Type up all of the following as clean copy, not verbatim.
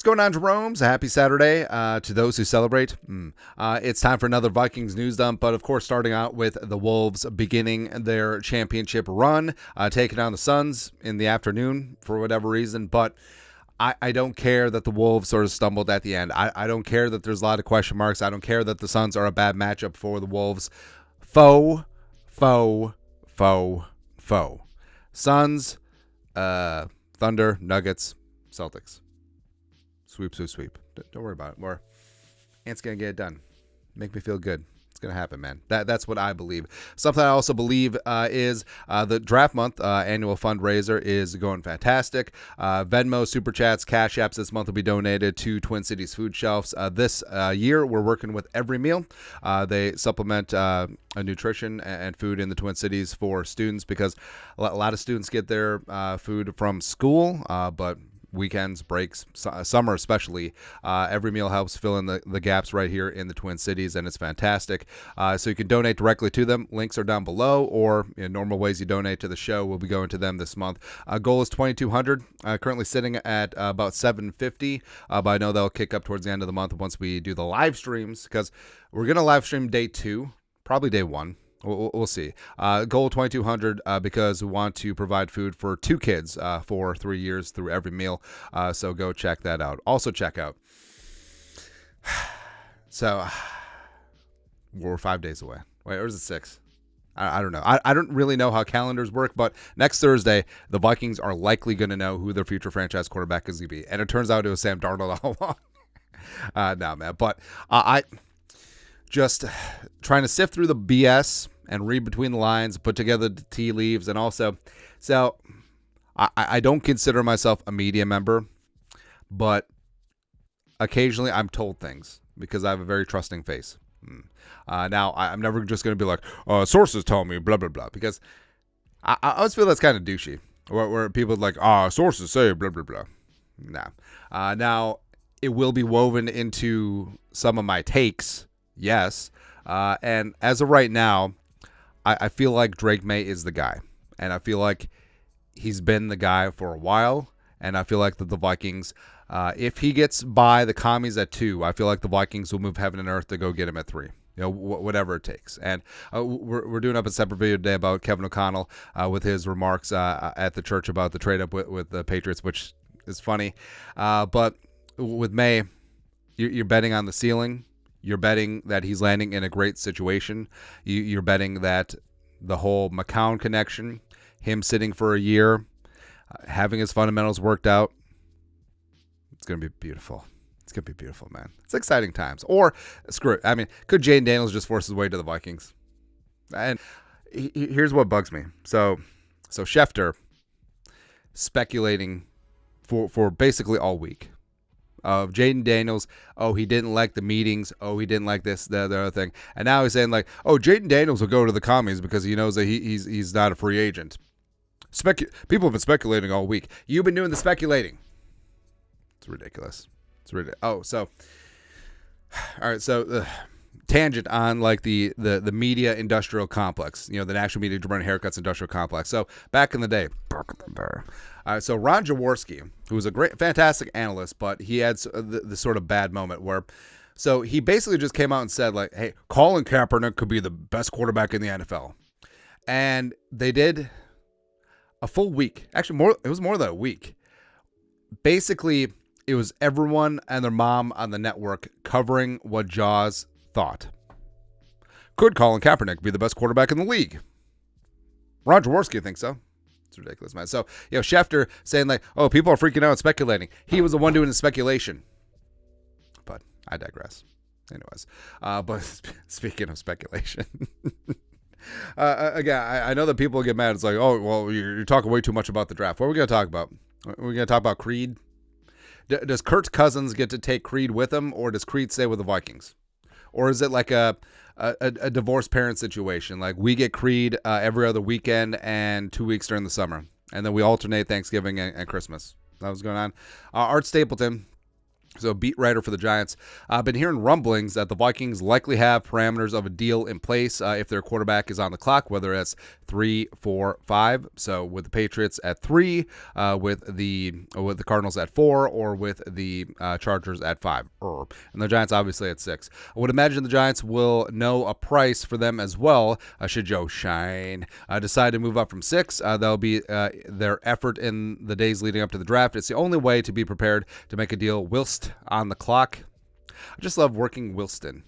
What's going on, Jerome's? A happy Saturday to those who celebrate. It's time for another Vikings news dump, but of course starting out with the Wolves beginning their championship run, taking on the Suns in the afternoon for whatever reason, but I don't care that the Wolves sort of stumbled at the end. I don't care that there's a lot of question marks. I don't care that the Suns are a bad matchup for the Wolves. Foe. Suns, Thunder, Nuggets, Celtics. Sweep. Don't worry about it. Ant's going to get it done. Make me feel good. It's going to happen, man. That's what I believe. Something I also believe is the draft month annual fundraiser is going fantastic. Venmo, Super Chats, Cash Apps this month will be donated to Twin Cities food shelves. This year, we're working with Every Meal. They supplement nutrition and food in the Twin Cities for students because a lot of students get their food from school, but weekends, breaks, summer especially, Every Meal helps fill in the gaps right here in the Twin Cities, and it's fantastic. So you can donate directly to them. Links are down below, or in normal ways you donate to the show. We'll be going to them this month. Goal is $2,200. Currently sitting at about $750, but I know they'll kick up towards the end of the month once we do the live streams, because we're going to live stream day 2, probably day 1. We'll see. Goal 2,200 because we want to provide food for 2 kids for 3 years through Every Meal. So go check that out. Also check out. So we're 5 days away. Wait, or is it 6? I don't know. I don't really know how calendars work, but next Thursday, the Vikings are likely going to know who their future franchise quarterback is going to be. And it turns out it was Sam Darnold all along. No, man. But I just trying to sift through the BS and read between the lines, put together the tea leaves, and also, so I don't consider myself a media member, but occasionally I'm told things because I have a very trusting face. Now, I'm never just going to be like, sources tell me, blah, blah, blah, because I always feel that's kind of douchey, where people are like, sources say, blah, blah, blah. Nah. Now, it will be woven into some of my takes, yes, and as of right now, I feel like Drake May is the guy, and I feel like he's been the guy for a while, and I feel like that the Vikings, if he gets by the commies at 2, I feel like the Vikings will move heaven and earth to go get him at 3. Whatever it takes. And we're doing up a separate video today about Kevin O'Connell with his remarks at the church about the trade-up with the Patriots, which is funny. But with May, you're betting on the ceiling. You're betting that he's landing in a great situation. You're betting that the whole McCown connection, him sitting for a year, having his fundamentals worked out, it's going to be beautiful. It's going to be beautiful, man. It's exciting times. Or, screw it. I mean, could Jaden Daniels just force his way to the Vikings? And here's what bugs me. So Schefter speculating for basically all week of Jaden Daniels. He didn't like the meetings. He didn't like this, the other thing. And now he's saying like, Jaden Daniels will go to the commies because he knows that he's not a free agent. People have been speculating all week. You've been doing the speculating. It's ridiculous. All right. So tangent on like the media industrial complex, the National Media Department Haircuts industrial complex. So back in the day. All right, so Ron Jaworski, who was a fantastic analyst, but he had the sort of bad moment where, so he basically just came out and said like, hey, Colin Kaepernick could be the best quarterback in the NFL. And they did a full week. Actually, it was more than a week. Basically, it was everyone and their mom on the network covering what Jaws thought. Could Colin Kaepernick be the best quarterback in the league? Ron Jaworski thinks so. It's ridiculous, man. So, Schefter saying like, people are freaking out and speculating. He was the one doing the speculation. But I digress. Anyways, but speaking of speculation, again, I know that people get mad. It's like, you're talking way too much about the draft. What are we going to talk about? Are we going to talk about Creed? Does Kirk Cousins get to take Creed with him, or does Creed stay with the Vikings? Or is it like a divorced parent situation? Like we get Creed every other weekend and 2 weeks during the summer, and then we alternate Thanksgiving and Christmas. That was going on. Art Stapleton So beat writer for the Giants. I've been hearing rumblings that the Vikings likely have parameters of a deal in place if their quarterback is on the clock, whether it's 3, 4, 5. So with the Patriots at 3, with the Cardinals at 4, or with the Chargers at 5. And the Giants obviously at 6. I would imagine the Giants will know a price for them as well. Should Joe Shine decide to move up from 6, that'll be their effort in the days leading up to the draft. It's the only way to be prepared to make a deal whilst on the clock. I just love working Wilston.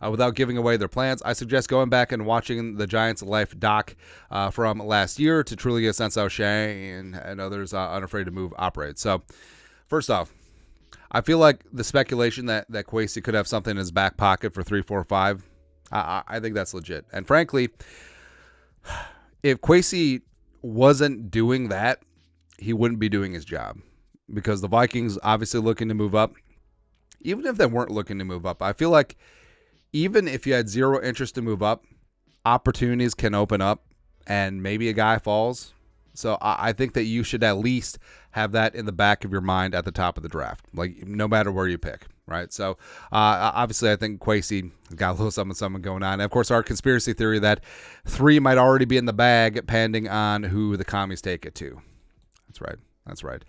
Without giving away their plans, I suggest going back and watching the Giants' Life doc from last year to truly get a sense how Shane and others unafraid to move operate. So, first off, I feel like the speculation that Kwesi could have something in his back pocket for 3, 4, 5, I think that's legit. And frankly, if Kwesi wasn't doing that, he wouldn't be doing his job, because the Vikings obviously looking to move up. Even if they weren't looking to move up, I feel like even if you had zero interest to move up, opportunities can open up and maybe a guy falls. So I think that you should at least have that in the back of your mind at the top of the draft, like no matter where you pick, right? So obviously I think Kwesi got a little something going on. And of course, our conspiracy theory that 3 might already be in the bag, depending on who the commies take it to. That's right. That's right.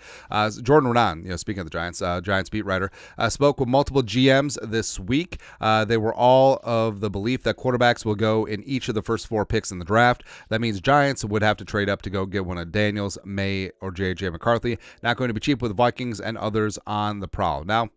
Jordan Renan, speaking of the Giants, Giants beat writer, spoke with multiple GMs this week. They were all of the belief that quarterbacks will go in each of the first 4 picks in the draft. That means Giants would have to trade up to go get one of Daniels, May, or J.J. McCarthy. Not going to be cheap with Vikings and others on the prowl. Now,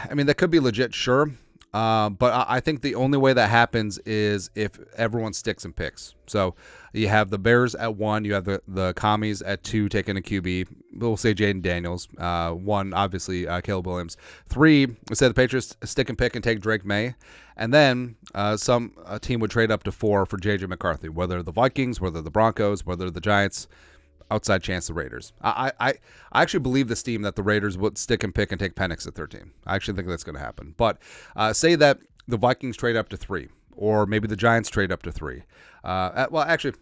I mean, that could be legit, sure. But I think the only way that happens is if everyone sticks and picks. So you have the Bears at 1, you have the Commies at 2 taking a QB. We'll say Jaden Daniels. 1, obviously, Caleb Williams. 3, we say the Patriots stick and pick and take Drake May. And then a team would trade up to 4 for J.J. McCarthy, whether the Vikings, whether the Broncos, whether the Giants. Outside chance the Raiders. I actually believe this team that the Raiders would stick and pick and take Penix at 13. I actually think that's going to happen. But say that the Vikings trade up to 3, or maybe the Giants trade up to 3. Well, actually,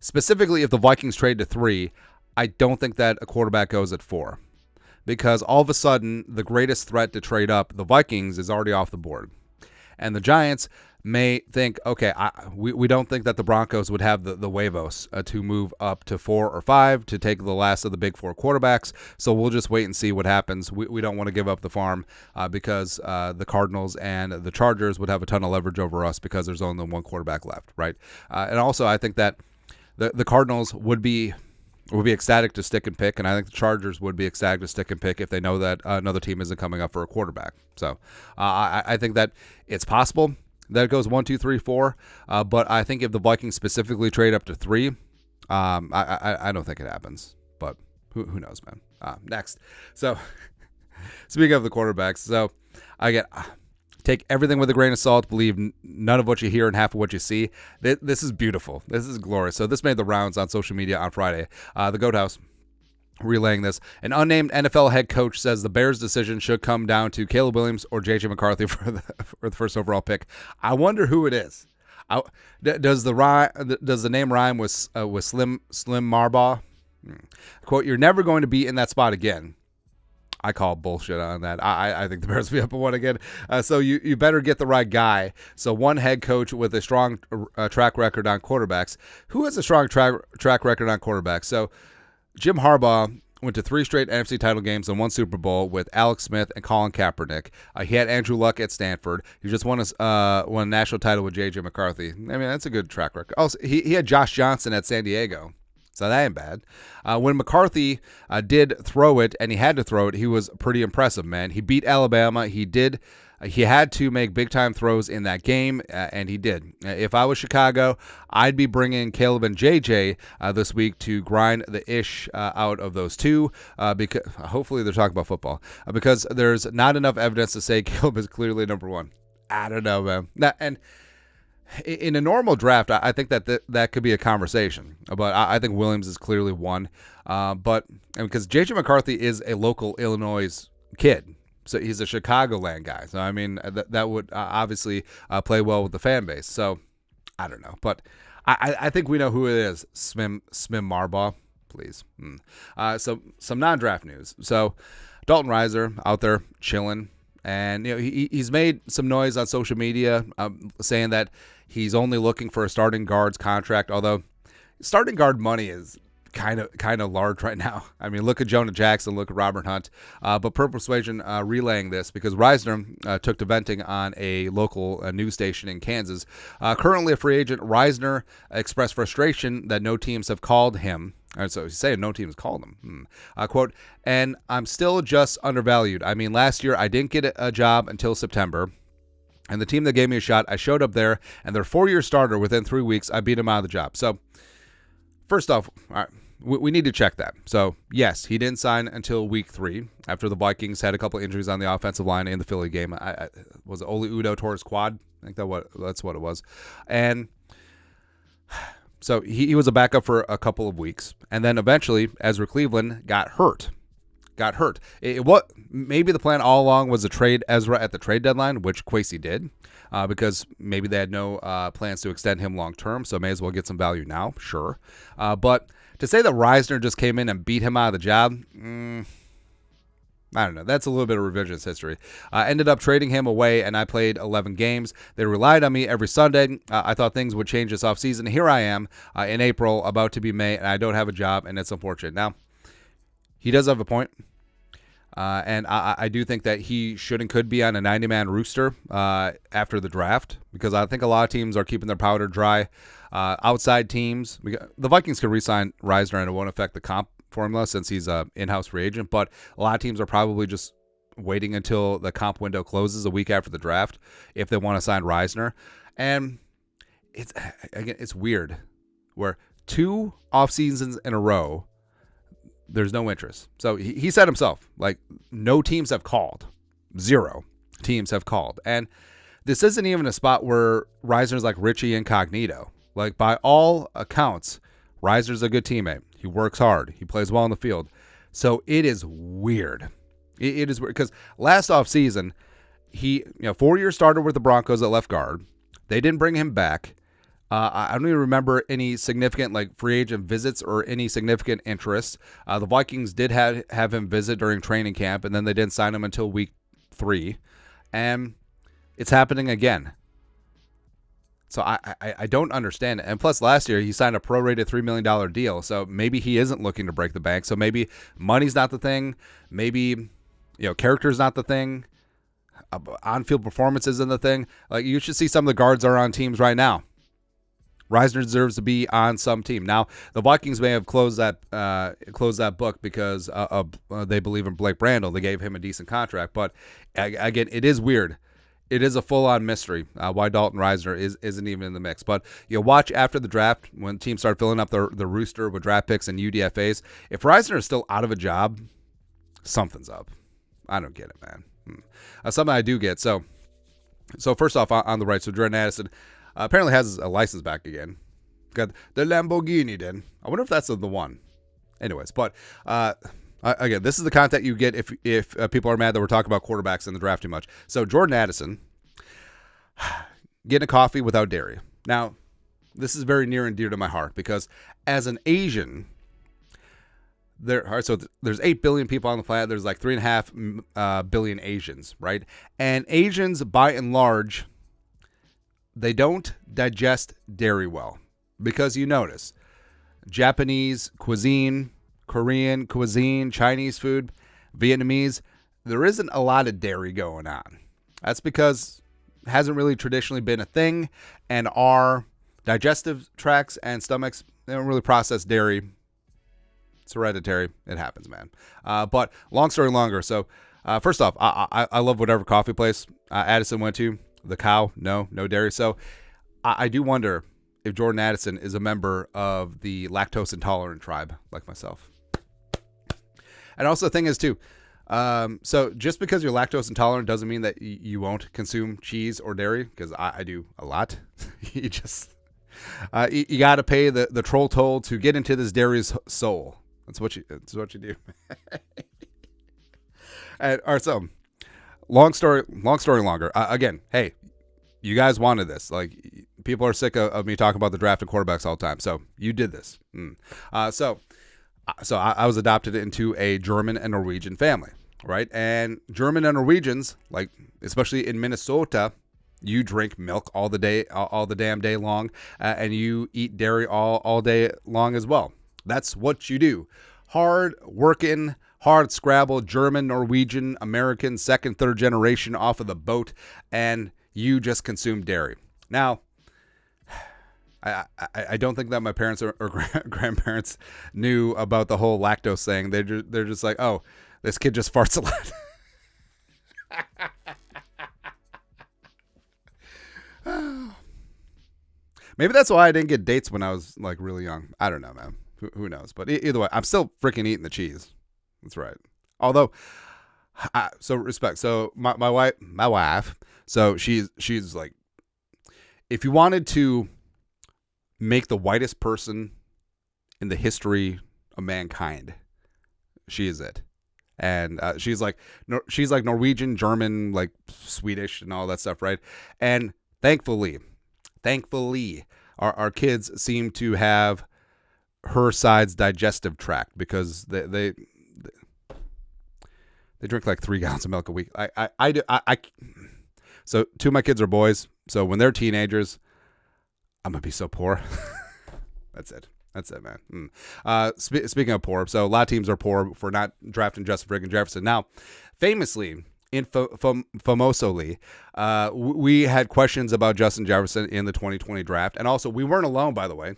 specifically if the Vikings trade to 3, I don't think that a quarterback goes at 4. Because all of a sudden, the greatest threat to trade up, the Vikings, is already off the board. And the Giants may think, okay, we don't think that the Broncos would have the huevos to move up to 4 or 5 to take the last of the big 4 quarterbacks. So we'll just wait and see what happens. We don't want to give up the farm because the Cardinals and the Chargers would have a ton of leverage over us because there's only 1 quarterback left, right? And also, I think that the Cardinals would be ecstatic to stick and pick, and I think the Chargers would be ecstatic to stick and pick if they know that another team isn't coming up for a quarterback. So I think that it's possible that it goes 1, 2, 3, 4. But I think if the Vikings specifically trade up to 3, I don't think it happens. But who knows, man? Next. So speaking of the quarterbacks, so again, take everything with a grain of salt. Believe none of what you hear and half of what you see. This is beautiful. This is glorious. So this made the rounds on social media on Friday. The Goat House relaying this. An unnamed NFL head coach says the Bears' decision should come down to Caleb Williams or J.J. McCarthy for the first overall pick. I wonder who it is. Does the name rhyme with Slim Marbaugh? Quote, "You're never going to be in that spot again." I call bullshit on that. I think the Bears will be up at 1 again. So you better get the right guy. So one head coach with a strong track record on quarterbacks. Who has a strong track record on quarterbacks? So Jim Harbaugh went to 3 straight NFC title games and 1 Super Bowl with Alex Smith and Colin Kaepernick. He had Andrew Luck at Stanford. He just won a national title with J.J. McCarthy. I mean, that's a good track record. Also, he had Josh Johnson at San Diego. So that ain't bad. When McCarthy did throw it, and he had to throw it, he was pretty impressive, man. He beat Alabama. He had to make big-time throws in that game, and he did. If I was Chicago, I'd be bringing Caleb and JJ this week to grind the ish out of those 2, because hopefully they're talking about football, because there's not enough evidence to say Caleb is clearly number 1. I don't know, man. And in a normal draft, I think that could be a conversation, but I think Williams is clearly 1. But because J.J. McCarthy is a local Illinois kid, so he's a Chicagoland guy. So I mean that would obviously play well with the fan base. So I don't know, but I think we know who it is. Smim Marbaugh, please. So some non-draft news. So Dalton Risner out there chilling. And he's made some noise on social media saying that he's only looking for a starting guard's contract, although starting guard money is kind of large right now. I mean, look at Jonah Jackson, look at Robert Hunt. But Per Persuasion relaying this because Risner took to venting on a local news station in Kansas. Currently a free agent, Risner expressed frustration that no teams have called him. So he's saying no teams called him. Quote, and I'm still just undervalued. I mean, last year I didn't get a job until September. And the team that gave me a shot, I showed up there, and their 4-year starter, within 3 weeks, I beat him out of the job. So, first off, all right, we need to check that. So, yes, he didn't sign until week 3 after the Vikings had a couple injuries on the offensive line in the Philly game. Was it Oli Udoh tore his quad? I think that's what it was. And so he was a backup for a couple of weeks. And then eventually, Ezra Cleveland got hurt. What maybe the plan all along was to trade Ezra at the trade deadline, which Kwesi did, because maybe they had no plans to extend him long term, so may as well get some value now, sure. But to say that Risner just came in and beat him out of the job, I don't know. That's a little bit of revisionist history. Ended up trading him away, and I played 11 games. They relied on me every Sunday. I thought things would change this offseason. Here I am in April, about to be May, and I don't have a job, and it's unfortunate. Now, he does have a point. And I do think that he should and could be on a 90-man rooster after the draft, because I think a lot of teams are keeping their powder dry. Outside teams, the Vikings could re-sign Risner and it won't affect the comp formula since he's an in-house free agent, but a lot of teams are probably just waiting until the comp window closes a week after the draft if they want to sign Risner. And it's weird where 2 off seasons in a row there's no interest. So he said himself, like, no teams have called. 0 teams have called. And this isn't even a spot where Risner's like Richie Incognito. Like, by all accounts, Risner's a good teammate. He works hard. He plays well on the field. So it is weird. It is weird because last offseason, he 4-year starter with the Broncos at left guard. They didn't bring him back. I don't even remember any significant free agent visits or any significant interest. The Vikings did have him visit during training camp, and then they didn't sign him until week 3. And it's happening again. So I don't understand it. And plus, last year, he signed a prorated $3 million deal. So maybe he isn't looking to break the bank. So maybe money's not the thing. Maybe character's not the thing. On-field performance isn't the thing. Like, you should see some of the guards are on teams right now. Risner deserves to be on some team. Now, the Vikings may have closed that book because they believe in Blake Brandel. They gave him a decent contract. But, again, it is weird. It is a full-on mystery why Dalton Risner isn't even in the mix. But watch after the draft when teams start filling up the rooster with draft picks and UDFAs. If Risner is still out of a job, something's up. I don't get it, man. Something I do get. So first off, on the right, so Jordan Addison apparently has a license back again. Got the Lamborghini then. I wonder if that's the one. Anyways, but again, this is the content you get if people are mad that we're talking about quarterbacks in the draft too much. So Jordan Addison getting a coffee without dairy. Now, this is very near and dear to my heart because as an Asian, there's 8 billion people on the planet. There's like 3.5 billion Asians, right? And Asians, by and large, they don't digest dairy well because you notice Japanese cuisine, Korean cuisine, Chinese food, Vietnamese, there isn't a lot of dairy going on. That's because it hasn't really traditionally been a thing, and our digestive tracts and stomachs, they don't really process dairy. It's hereditary. It happens, man. But long story longer. So first off, I love whatever coffee place Addison went to. The Cow, no dairy. So I do wonder if Jordan Addison is a member of the lactose intolerant tribe like myself. And also the thing is too, so just because you're lactose intolerant doesn't mean that you won't consume cheese or dairy, because I do a lot. You just you got to pay the troll toll to get into this dairy's soul. That's what you do. And, all right, so long story longer. Again, hey, you guys wanted this. Like, people are sick of me talking about the draft and quarterbacks all the time. So you did this. So I was adopted into a German and Norwegian family. right? And German and Norwegians, like especially in Minnesota, you drink milk all the damn day long, and you eat dairy all day long as well. That's what you do. Hard working, hard scrabble, German, Norwegian, American, second, third generation off of the boat, and you just consume dairy. Now, I don't think that my parents or grandparents knew about the whole lactose thing. They're just like, oh, this kid just farts a lot. Maybe that's why I didn't get dates when I was like really young. I don't know, man. Who knows? But either way, I'm still freaking eating the cheese. That's right. Although, so respect. So my wife. So she's like, if you wanted to make the whitest person in the history of mankind, she is it. And she's like Norwegian, German, like Swedish and all that stuff, right? And thankfully, our kids seem to have her side's digestive tract because they drink like 3 gallons of milk a week. So 2 of my kids are boys. So when they're teenagers, I'm gonna be so poor. That's it, man. Speaking of poor, so a lot of teams are poor for not drafting Justin friggin' Jefferson. Now, famously, famosely, we had questions about Justin Jefferson in the 2020 draft, and also we weren't alone, by the way.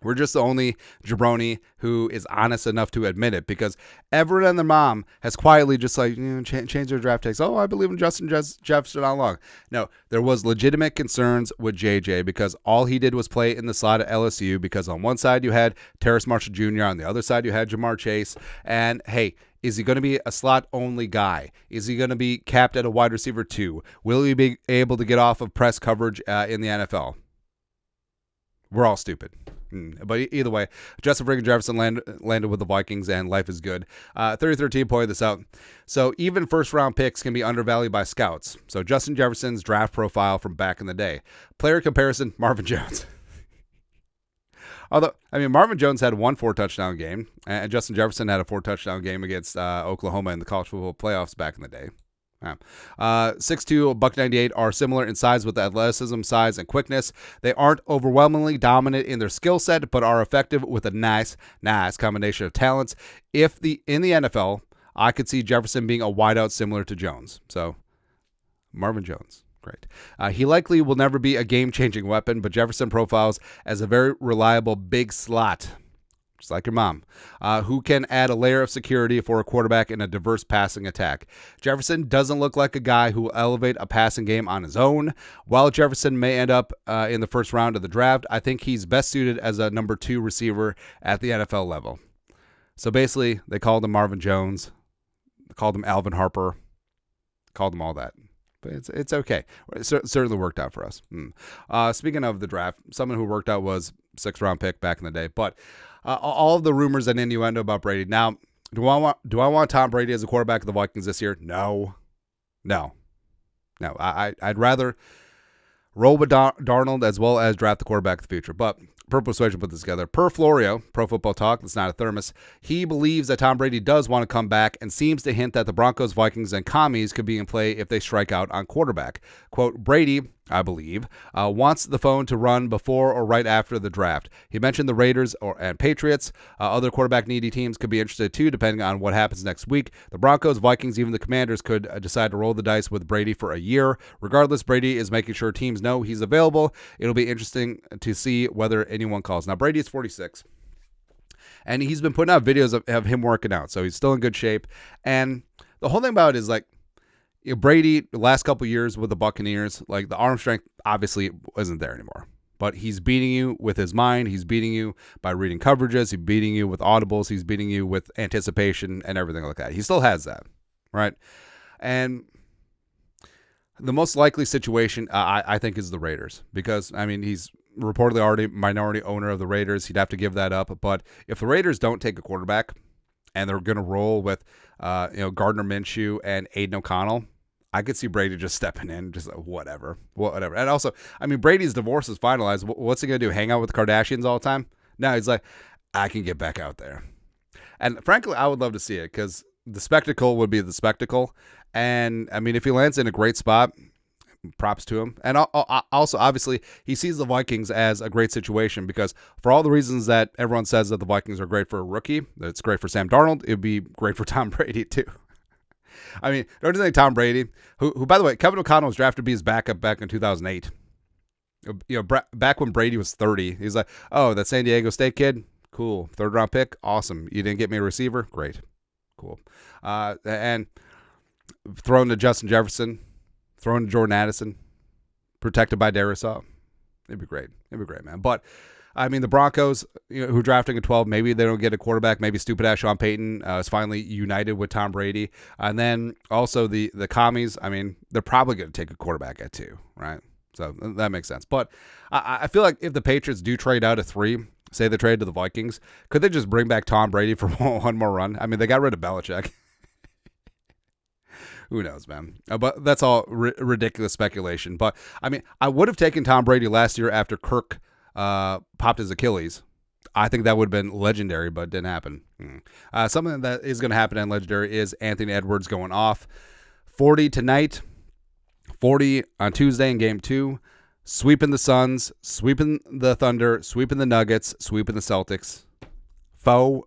We're just the only jabroni who is honest enough to admit it, because everyone and their mom has quietly just like, change their draft takes. Oh, I believe in Justin Jefferson all along. No, there was legitimate concerns with JJ because all he did was play in the slot at LSU, because on one side you had Terrace Marshall Jr., on the other side you had Jamar Chase, and hey, is he going to be a slot-only guy? Is he going to be capped at a wide receiver 2? Will he be able to get off of press coverage in the NFL? We're all stupid. But either way, Justin friggin' Jefferson landed with the Vikings, and life is good. 3013 pointed this out. So even first-round picks can be undervalued by scouts. So Justin Jefferson's draft profile from back in the day. Player comparison, Marvin Jones. Although, I mean, Marvin Jones had 1 4-touchdown game, and Justin Jefferson had a 4-touchdown game against Oklahoma in the college football playoffs back in the day. 6'2", $198 are similar in size with athleticism, size, and quickness. They aren't overwhelmingly dominant in their skill set, but are effective with a nice combination of talents. In the NFL, I could see Jefferson being a wideout similar to Jones. So, Marvin Jones. Great. He likely will never be a game-changing weapon, but Jefferson profiles as a very reliable big slot, just like your mom, who can add a layer of security for a quarterback in a diverse passing attack. Jefferson doesn't look like a guy who will elevate a passing game on his own. While Jefferson may end up in the first round of the draft, I think he's best suited as a number 2 receiver at the NFL level. So basically, they called him Marvin Jones, they called him Alvin Harper, called him all that. But it's okay. It certainly worked out for us. Speaking of the draft, someone who worked out was 6th-round pick back in the day. But all of the rumors and innuendo about Brady. Now, do I want Tom Brady as a quarterback of the Vikings this year? No. I'd rather roll with Darnold as well as draft the quarterback of the future. But Purple Persuasion put this together. Per Florio, Pro Football Talk, that's not a thermos, he believes that Tom Brady does want to come back and seems to hint that the Broncos, Vikings, and Commies could be in play if they strike out on quarterback. Quote, Brady, I believe, wants the phone to run before or right after the draft. He mentioned the Raiders and Patriots. Other quarterback-needy teams could be interested too, depending on what happens next week. The Broncos, Vikings, even the Commanders could decide to roll the dice with Brady for a year. Regardless, Brady is making sure teams know he's available. It'll be interesting to see whether anyone calls. Now, Brady is 46, and he's been putting out videos of him working out, so he's still in good shape. And the whole thing about it is like, Brady, the last couple years with the Buccaneers, like the arm strength obviously isn't there anymore. But he's beating you with his mind. He's beating you by reading coverages. He's beating you with audibles. He's beating you with anticipation and everything like that. He still has that, right? And the most likely situation, I think, is the Raiders. Because, I mean, he's reportedly already minority owner of the Raiders. He'd have to give that up. But if the Raiders don't take a quarterback and they're going to roll with Gardner Minshew and Aiden O'Connell, I could see Brady just stepping in, just whatever. And also, I mean, Brady's divorce is finalized. What's he going to do, hang out with the Kardashians all the time? No, he's like, I can get back out there. And frankly, I would love to see it because the spectacle would be the spectacle. And I mean, if he lands in a great spot, props to him. And also, obviously, he sees the Vikings as a great situation because for all the reasons that everyone says that the Vikings are great for a rookie, that it's great for Sam Darnold, it would be great for Tom Brady too. I mean, don't you think Tom Brady, who by the way, Kevin O'Connell was drafted to be his backup back in 2008. You know, back when Brady was 30, he's like, oh, that San Diego State kid, cool, 3rd-round pick, awesome. You didn't get me a receiver, great, cool. And thrown to Justin Jefferson, thrown to Jordan Addison, protected by Darisaw. It'd be great. It'd be great, man. But I mean, the Broncos, who are drafting at 12, maybe they don't get a quarterback. Maybe stupid ass Sean Payton is finally united with Tom Brady. And then also the commies, I mean, they're probably going to take a quarterback at 2, right? So that makes sense. But I feel like if the Patriots do trade out of 3, say they trade to the Vikings, could they just bring back Tom Brady for one more run? I mean, they got rid of Belichick. Who knows, man? But that's all ridiculous speculation. But, I mean, I would have taken Tom Brady last year after Kirk popped his Achilles. I think that would have been legendary, but it didn't happen. Something that is going to happen in legendary is Anthony Edwards going off. 40 tonight, 40 on Tuesday in Game 2. Sweeping the Suns, sweeping the Thunder, sweeping the Nuggets, sweeping the Celtics. Foe.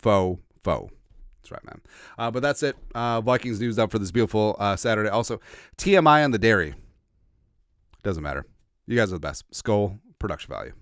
That's right, man. But that's it. Vikings news up for this beautiful Saturday. Also, TMI on the dairy. Doesn't matter. You guys are the best. Skull production value.